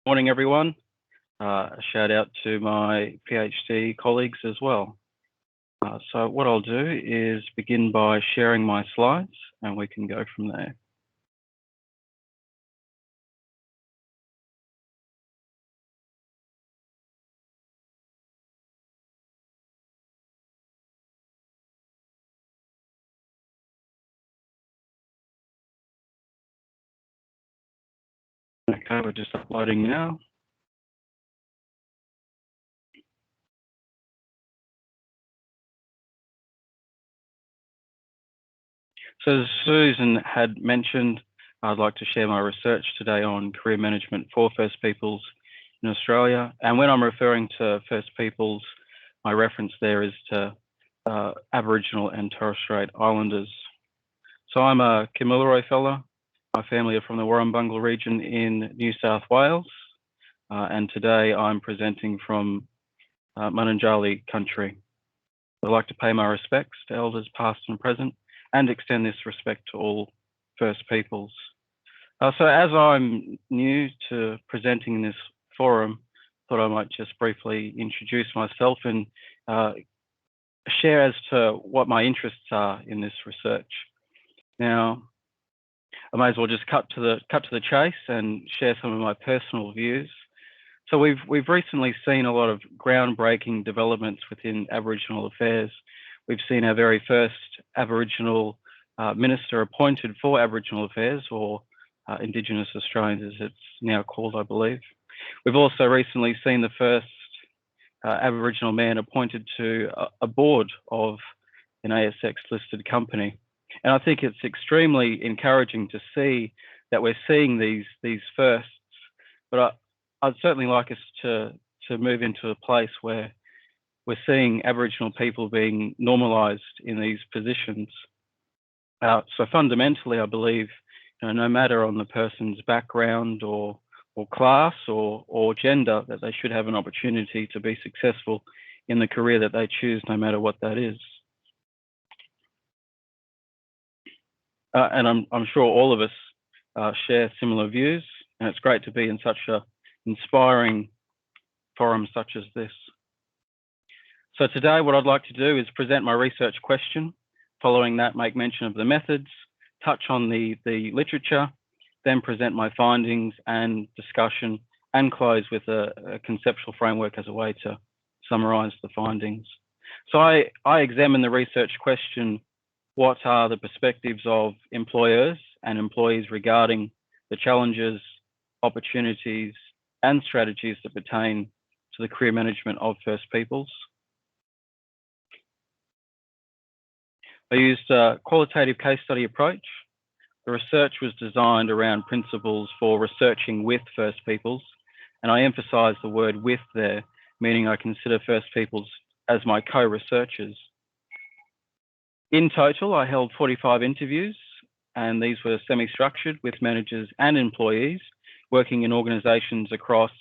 Morning, everyone. A shout out to my PhD colleagues as well. So what I'll do is begin by sharing my slides and we can go from there. Okay, we're just uploading now. So as Susan had mentioned, I'd like to share my research today on career management for First Peoples in Australia. And when I'm referring to First Peoples, my reference there is to Aboriginal and Torres Strait Islanders. So I'm a Kamilaroi fellow. My family are from the Warrumbungle region in New South Wales. And today I'm presenting from Mununjali country. I'd like to pay my respects to elders past and present and extend this respect to all First Peoples. So as I'm new to presenting in this forum, thought I might just briefly introduce myself and share as to what my interests are in this research. Now, I may as well just cut to the chase and share some of my personal views. So we've recently seen a lot of groundbreaking developments within Aboriginal affairs. We've seen our very first Aboriginal minister appointed for Aboriginal affairs, or Indigenous Australians as it's now called, I believe. We've also recently seen the first Aboriginal man appointed to a board of an ASX listed company. And I think it's extremely encouraging to see that we're seeing these firsts, but I'd certainly like us to move into a place where we're seeing Aboriginal people being normalised in these positions. So fundamentally, I believe, no matter on the person's background or class or gender, that they should have an opportunity to be successful in the career that they choose, no matter what that is. And I'm sure all of us share similar views, and it's great to be in such an inspiring forum such as this. So today what I'd like to do is present my research question, following that make mention of the methods, touch on the literature, then present my findings and discussion, and close with a conceptual framework as a way to summarise the findings. So I examine the research question: what are the perspectives of employers and employees regarding the challenges, opportunities, and strategies that pertain to the career management of First Peoples? I used a qualitative case study approach. The research was designed around principles for researching with First Peoples, and I emphasise the word with there, meaning I consider First Peoples as my co-researchers. In total, I held 45 interviews, and these were semi-structured with managers and employees working in organisations across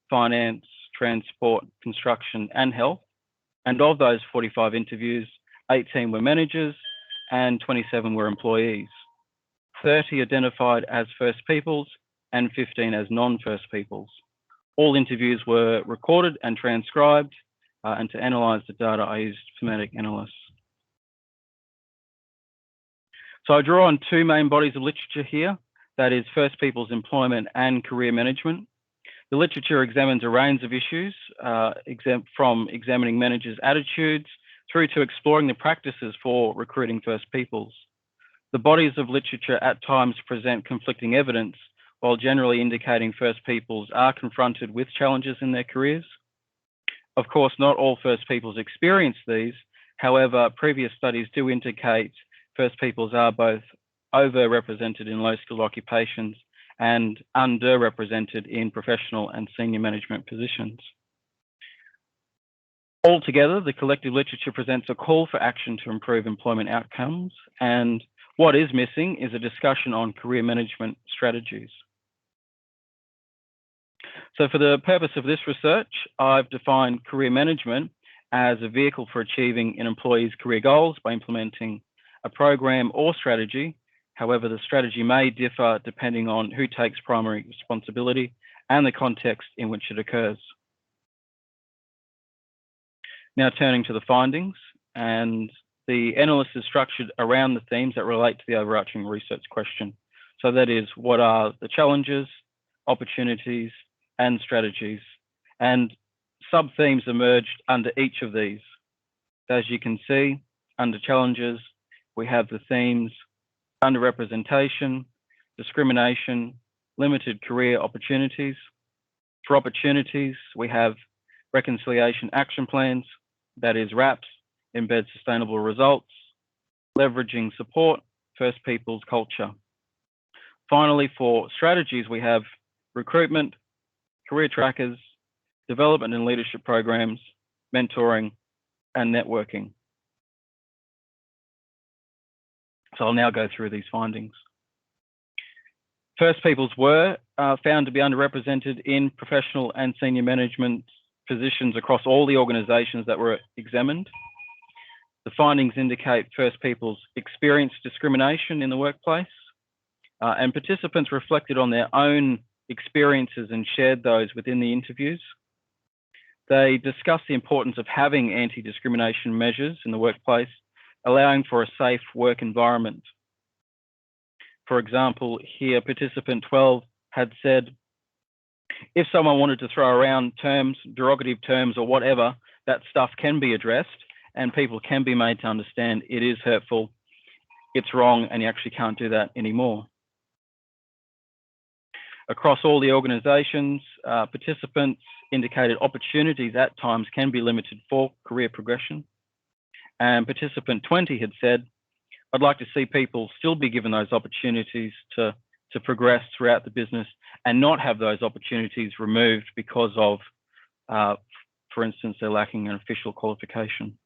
finance, transport, construction, and health. And of those 45 interviews, 18 were managers and 27 were employees. 30 identified as First Peoples and 15 as non-First Peoples. All interviews were recorded and transcribed, and to analyse the data, I used Thematic Analysis. So I draw on two main bodies of literature here, that is First Peoples employment and career management. The literature examines a range of issues, from examining managers' attitudes through to exploring the practices for recruiting First Peoples. The bodies of literature at times present conflicting evidence, while generally indicating First Peoples are confronted with challenges in their careers. Of course, not all First Peoples experience these. However, previous studies do indicate First Peoples are both overrepresented in low-skilled occupations and underrepresented in professional and senior management positions. Altogether, the collective literature presents a call for action to improve employment outcomes, and what is missing is a discussion on career management strategies. So for the purpose of this research, I've defined career management as a vehicle for achieving an employee's career goals by implementing a program or strategy. However, the strategy may differ depending on who takes primary responsibility and the context in which it occurs. Now turning to the findings, and the analysis is structured around the themes that relate to the overarching research question. So that is, what are the challenges, opportunities, and strategies? And sub-themes emerged under each of these. As you can see, under challenges, we have the themes underrepresentation, discrimination, limited career opportunities. For opportunities, we have reconciliation action plans, that is RAPs, embed sustainable results, leveraging support, First Peoples culture. Finally, for strategies, we have recruitment, career trackers, development and leadership programs, mentoring, and networking. So I'll now go through these findings. First Peoples were found to be underrepresented in professional and senior management positions across all the organisations that were examined. The findings indicate First Peoples experienced discrimination in the workplace, and participants reflected on their own experiences and shared those within the interviews. They discussed the importance of having anti-discrimination measures in the workplace, allowing for a safe work environment. For example, here participant 12 had said, if someone wanted to throw around terms, derogative terms or whatever, that stuff can be addressed and people can be made to understand it is hurtful, it's wrong, and you actually can't do that anymore. Across all the organisations, participants indicated opportunities at times can be limited for career progression. And participant 20 had said, I'd like to see people still be given those opportunities to progress throughout the business and not have those opportunities removed because of, for instance, they're lacking an official qualification.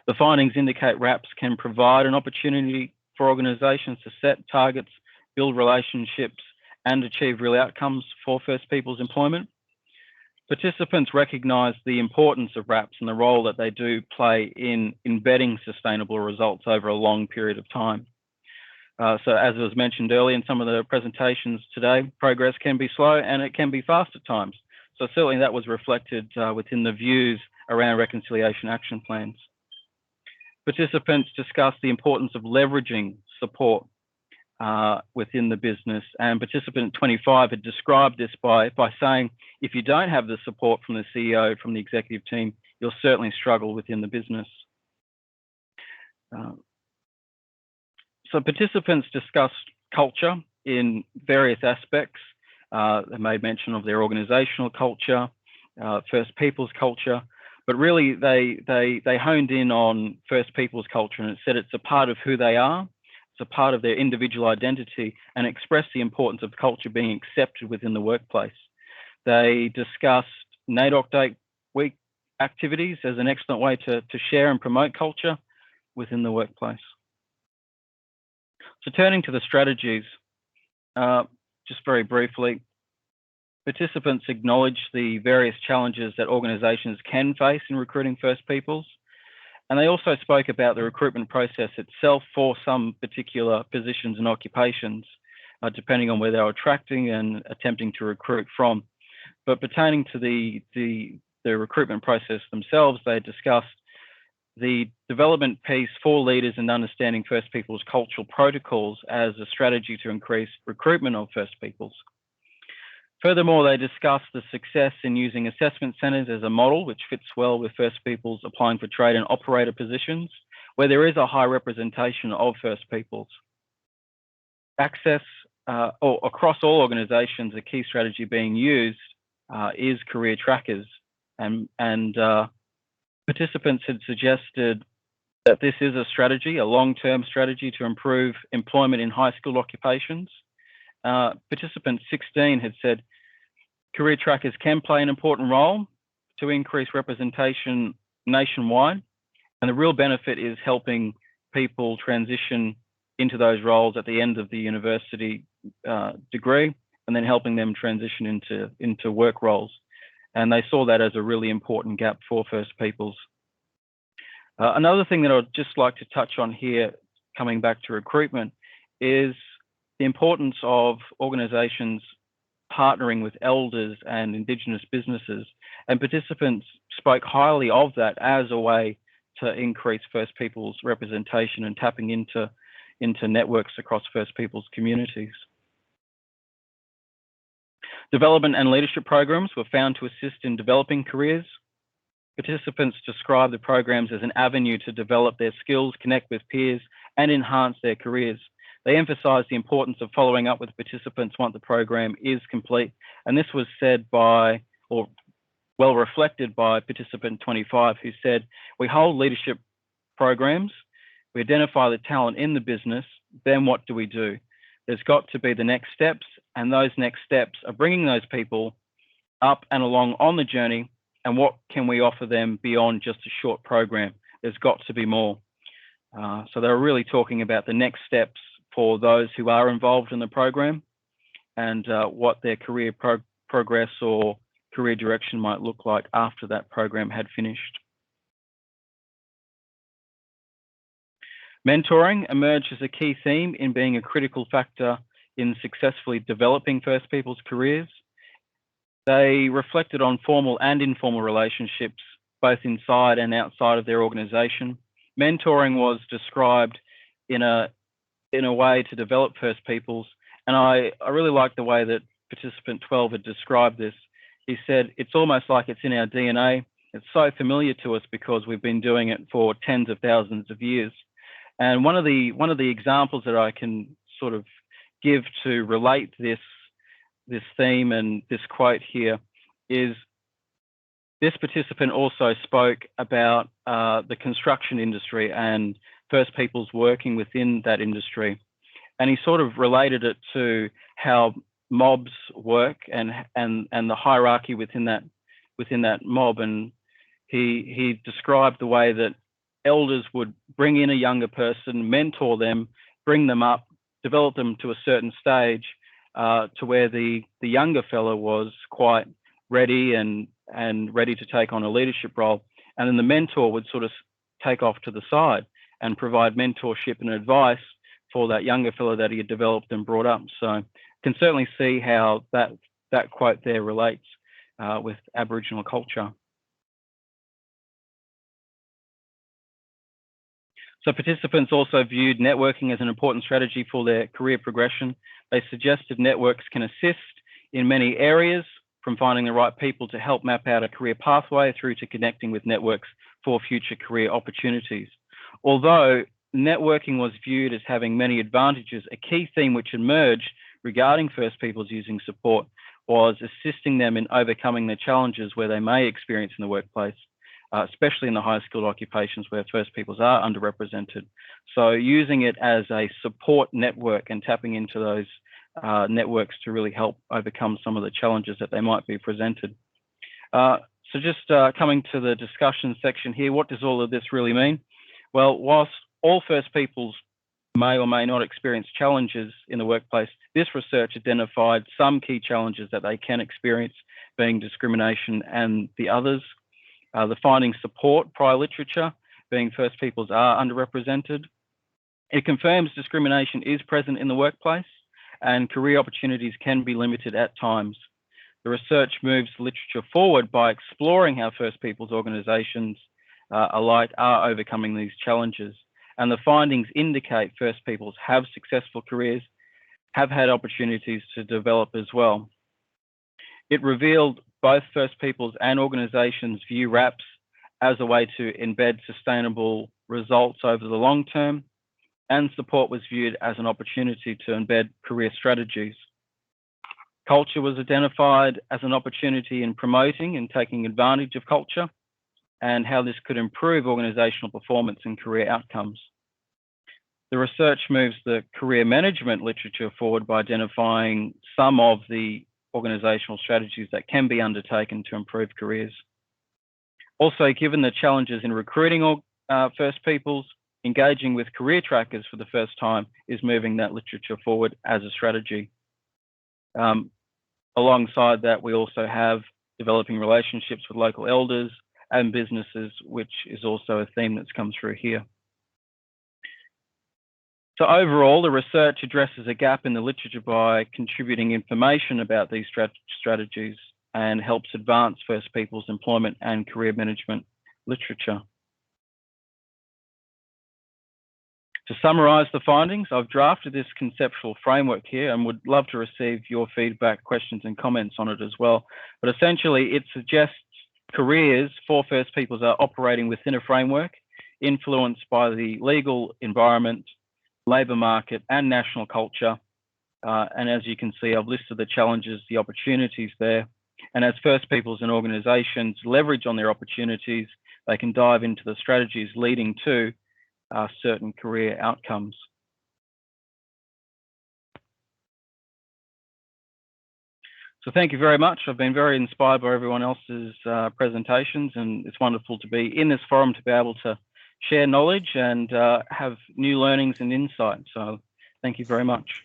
The findings indicate RAPs can provide an opportunity for organisations to set targets, build relationships, and achieve real outcomes for First Peoples employment. Participants recognise the importance of RAPs and the role that they do play in embedding sustainable results over a long period of time. So as was mentioned earlier in some of the presentations today, progress can be slow and it can be fast at times. So certainly that was reflected within the views around reconciliation action plans. Participants discussed the importance of leveraging support within the business, and participant 25 had described this by saying, if you don't have the support from the CEO, from the executive team, you'll certainly struggle within the business. So participants discussed culture in various aspects. They made mention of their organisational culture, First Peoples culture, but really they honed in on First Peoples culture, and it said it's a part of who they are. It's a part of their individual identity, and expressed the importance of culture being accepted within the workplace. They discussed NAIDOC Day Week activities as an excellent way to share and promote culture within the workplace. So turning to the strategies, just very briefly, participants acknowledged the various challenges that organisations can face in recruiting First Peoples. And they also spoke about the recruitment process itself for some particular positions and occupations, depending on where they were attracting and attempting to recruit from. But pertaining to the recruitment process themselves, they discussed the development piece for leaders and understanding First Peoples cultural protocols as a strategy to increase recruitment of First Peoples. Furthermore, they discussed the success in using assessment centres as a model, which fits well with First Peoples applying for trade and operator positions, where there is a high representation of First Peoples. Access across all organisations, a key strategy being used is career trackers, and participants had suggested that this is a strategy, a long-term strategy to improve employment in high-skilled occupations. Participant 16 had said, career trackers can play an important role to increase representation nationwide, and the real benefit is helping people transition into those roles at the end of the university degree, and then helping them transition into work roles. And they saw that as a really important gap for First Peoples. Another thing that I'd just like to touch on here, coming back to recruitment, is the importance of organisations partnering with elders and Indigenous businesses, and participants spoke highly of that as a way to increase First Peoples representation and tapping into networks across First Peoples communities. Development and leadership programs were found to assist in developing careers. Participants described the programs as an avenue to develop their skills, connect with peers, and enhance their careers. They emphasised the importance of following up with participants once the program is complete, and this was said by, or well reflected by, participant 25, who said, "We hold leadership programs, we identify the talent in the business, then what do we do? There's got to be the next steps, and those next steps are bringing those people up and along on the journey, and what can we offer them beyond just a short program? There's got to be more." So they were really talking about the next steps for those who are involved in the program and what their career progress or career direction might look like after that program had finished. Mentoring emerged as a key theme in being a critical factor in successfully developing First Peoples careers. They reflected on formal and informal relationships, both inside and outside of their organisation. Mentoring was described in a way to develop First Peoples, and I really like the way that participant 12 had described this. He said, "It's almost like it's in our DNA. It's so familiar to us because we've been doing it for tens of thousands of years." And one of the examples that I can sort of give to relate this theme and this quote here is this participant also spoke about the construction industry and First Peoples working within that industry. And he sort of related it to how mobs work and the hierarchy within that mob. And he described the way that elders would bring in a younger person, mentor them, bring them up, develop them to a certain stage to where the younger fellow was quite ready and ready to take on a leadership role. And then the mentor would sort of take off to the side and provide mentorship and advice for that younger fellow that he had developed and brought up. So you can certainly see how that quote there relates with Aboriginal culture. So participants also viewed networking as an important strategy for their career progression. They suggested networks can assist in many areas, from finding the right people to help map out a career pathway through to connecting with networks for future career opportunities. Although networking was viewed as having many advantages, a key theme which emerged regarding First Peoples using support was assisting them in overcoming the challenges where they may experience in the workplace, especially in the high skilled occupations where First Peoples are underrepresented. So using it as a support network and tapping into those networks to really help overcome some of the challenges that they might be presented. So just coming to the discussion section here, what does all of this really mean? Well, whilst all First Peoples may or may not experience challenges in the workplace, this research identified some key challenges that they can experience, being discrimination and the others. The findings support prior literature, being First Peoples are underrepresented. It confirms discrimination is present in the workplace and career opportunities can be limited at times. The research moves literature forward by exploring how First Peoples organisations alike are overcoming these challenges. And the findings indicate First Peoples have successful careers, have had opportunities to develop as well. It revealed both First Peoples and organisations view RAPs as a way to embed sustainable results over the long term, and support was viewed as an opportunity to embed career strategies. Culture was identified as an opportunity in promoting and taking advantage of culture and how this could improve organisational performance and career outcomes. The research moves the career management literature forward by identifying some of the organisational strategies that can be undertaken to improve careers. Also, given the challenges in recruiting First Peoples, engaging with career trackers for the first time is moving that literature forward as a strategy. Alongside that, we also have developing relationships with local elders and businesses, which is also a theme that's come through here. So overall, the research addresses a gap in the literature by contributing information about these strategies and helps advance First Peoples employment and career management literature. To summarise the findings, I've drafted this conceptual framework here and would love to receive your feedback, questions and comments on it as well. But essentially, it suggests careers for First Peoples are operating within a framework influenced by the legal environment, labour market and national culture. And as you can see, I've listed the challenges, the opportunities there. And as First Peoples and organisations leverage on their opportunities, they can dive into the strategies leading to certain career outcomes. So thank you very much. I've been very inspired by everyone else's presentations, and it's wonderful to be in this forum to be able to share knowledge and have new learnings and insights. So thank you very much.